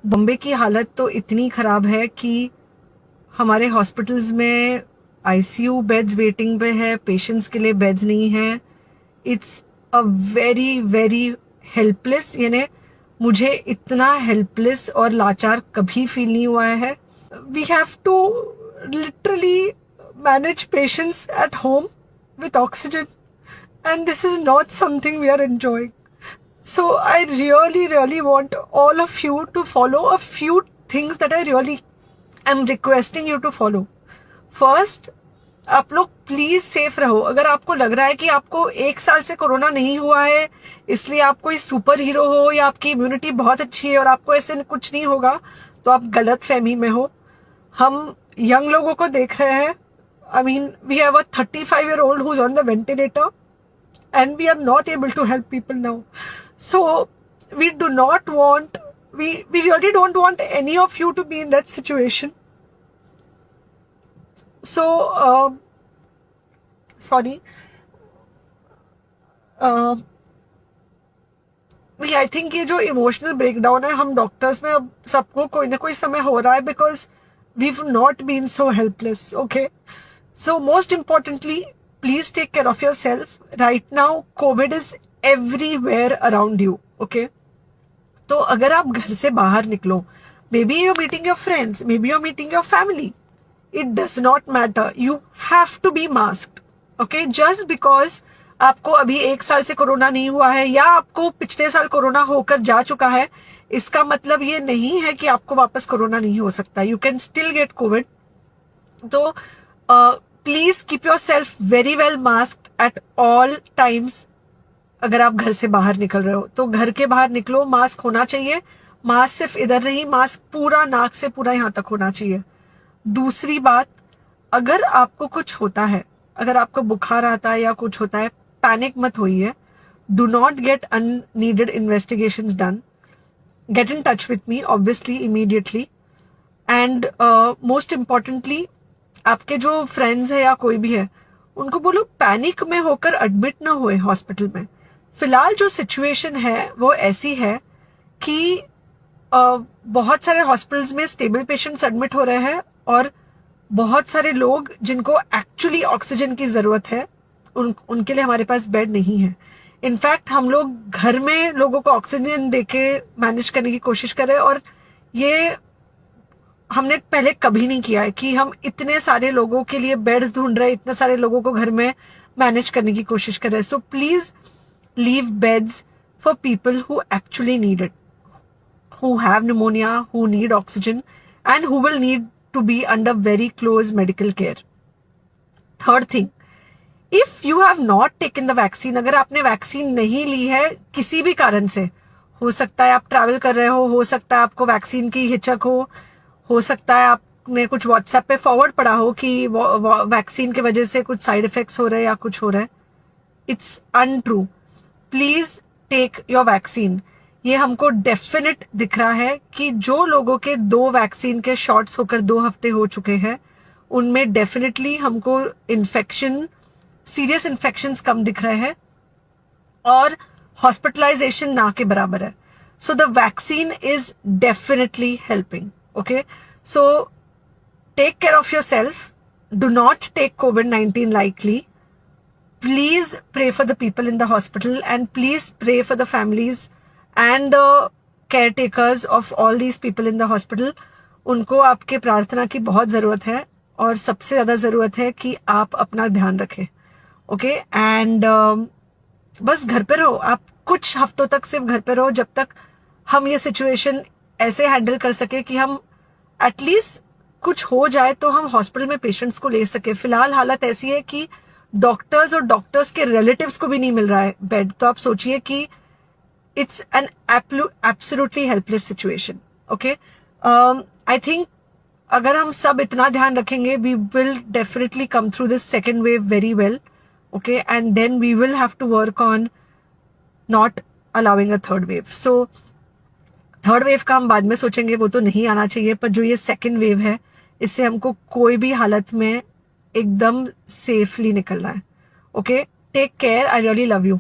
बॉम्बे की हालत तो इतनी खराब है कि हमारे हॉस्पिटल्स में आईसीयू बेड्स वेटिंग पे है, पेशेंट्स के लिए बेड्स नहीं है। It's a very very helpless, यानी मुझे इतना हेल्पलेस और लाचार कभी फील नहीं हुआ है। We have to literally manage patients at home with oxygen, and this is not something we are enjoying. So I really want all of you to follow a few things that I really am requesting you to follow. First, आप लोग please safe रहो। अगर आपको लग रहा है कि आपको 1 साल से कोरोना नहीं हुआ है इसलिए आप कोई सुपर हीरो हो या आपकी इम्यूनिटी बहुत अच्छी है और आपको ऐसे कुछ नहीं होगा, तो आप गलत फहमी में हो। हम यंग लोगों को देख रहे हैं। I mean, we have a 35-year-old who's on the ventilator and we are not able to help people now. So we do not want, we really don't want any of you to be in that situation. So, sorry. I think ये जो emotional breakdown है हम doctors में अब सबको कोई ना कोई समय हो रहा है, because we've not been so helpless. Okay, so most importantly, please take care of yourself. Right now COVID is everywhere around you. Okay, तो अगर आप घर से बाहर निकलो, maybe you're meeting your friends, maybe you're meeting your family, it does not matter, you have to be masked. Okay, just because आपको अभी 1 साल से कोरोना नहीं हुआ है या आपको पिछले साल कोरोना होकर जा चुका है, इसका मतलब ये नहीं है कि आपको वापस कोरोना नहीं हो सकता। You can still get covid. तो please keep yourself very well masked at all times. अगर आप घर से बाहर निकल रहे हो तो घर के बाहर निकलो, मास्क होना चाहिए। मास्क सिर्फ इधर नहीं, मास्क पूरा नाक से पूरा यहाँ तक होना चाहिए। दूसरी बात, अगर आपको कुछ होता है, अगर आपको बुखार आता है या कुछ होता है, पैनिक मत होइए। Do not get unneeded investigations done. Get in touch with me obviously immediately. And most importantly, आपके जो फ्रेंड्स है या कोई भी है उनको बोलो पैनिक में होकर एडमिट ना हुए हॉस्पिटल में। फिलहाल जो सिचुएशन है वो ऐसी है कि बहुत सारे हॉस्पिटल्स में स्टेबल पेशेंट्स एडमिट हो रहे हैं और बहुत सारे लोग जिनको एक्चुअली ऑक्सीजन की जरूरत है उनके लिए हमारे पास बेड नहीं है। इनफैक्ट हम लोग घर में लोगों को ऑक्सीजन देके मैनेज करने की कोशिश कर रहे हैं, और ये हमने पहले कभी नहीं किया है कि हम इतने सारे लोगों के लिए बेड्स ढूंढ रहे हैं, इतने सारे लोगों को घर में मैनेज करने की कोशिश कर रहे हैं। So please leave beds for people who actually need it, who have pneumonia, who need oxygen, and who will need to be under very close medical care. Third thing, if you have not taken the vaccine, अगर आपने vaccine नहीं ली है किसी भी कारण से, हो सकता है आप ट्रैवल कर रहे हो सकता है आपको वैक्सीन की हिचक हो सकता है आपने कुछ व्हाट्सएप पे फॉरवर्ड पढ़ा हो कि वैक्सीन की वजह से कुछ साइड इफेक्ट्स हो रहे हैं या कुछ हो रहा है। It's untrue. Please take your vaccine. ये हमको डेफिनेट दिख रहा है कि जो लोगों के 2 वैक्सीन के शॉट्स होकर 2 हफ्ते हो चुके हैं उनमें डेफिनेटली हमको इन्फेक्शन, सीरियस इन्फेक्शंस कम दिख रहे हैं और हॉस्पिटलाइजेशन ना के बराबर है। So the vaccine is definitely helping. Okay, so take care of your self, do not take COVID-19 lightly. Please pray for the people in the hospital and please pray for the families and the caretakers of all these people in the hospital. उनको आपके प्रार्थना की बहुत जरूरत है और सबसे ज्यादा जरूरत है कि आप अपना ध्यान रखें। ओके, एंड बस घर पे रहो। आप कुछ हफ्तों तक सिर्फ घर पे रहो जब तक हम ये सिचुएशन ऐसे हैंडल कर सके कि हम एटलीस्ट कुछ हो जाए तो हम हॉस्पिटल में पेशेंट्स को ले सके। फिलहाल हालत ऐसी है कि डॉक्टर्स और डॉक्टर्स के रिलेटिव्स को भी नहीं मिल रहा है बेड। तो आप सोचिए कि it's an absolutely helpless situation. Okay, I think अगर हम सब इतना ध्यान रखेंगे we will definitely come through this second wave very well. Okay, and then we will have to work on not allowing a third wave. So third wave का हम बाद में सोचेंगे, वो तो नहीं आना चाहिए, पर जो ये सेकेंड वेव है इससे हमको कोई भी हालत में एकदम सेफली निकलना है। Okay, take care, I really love you.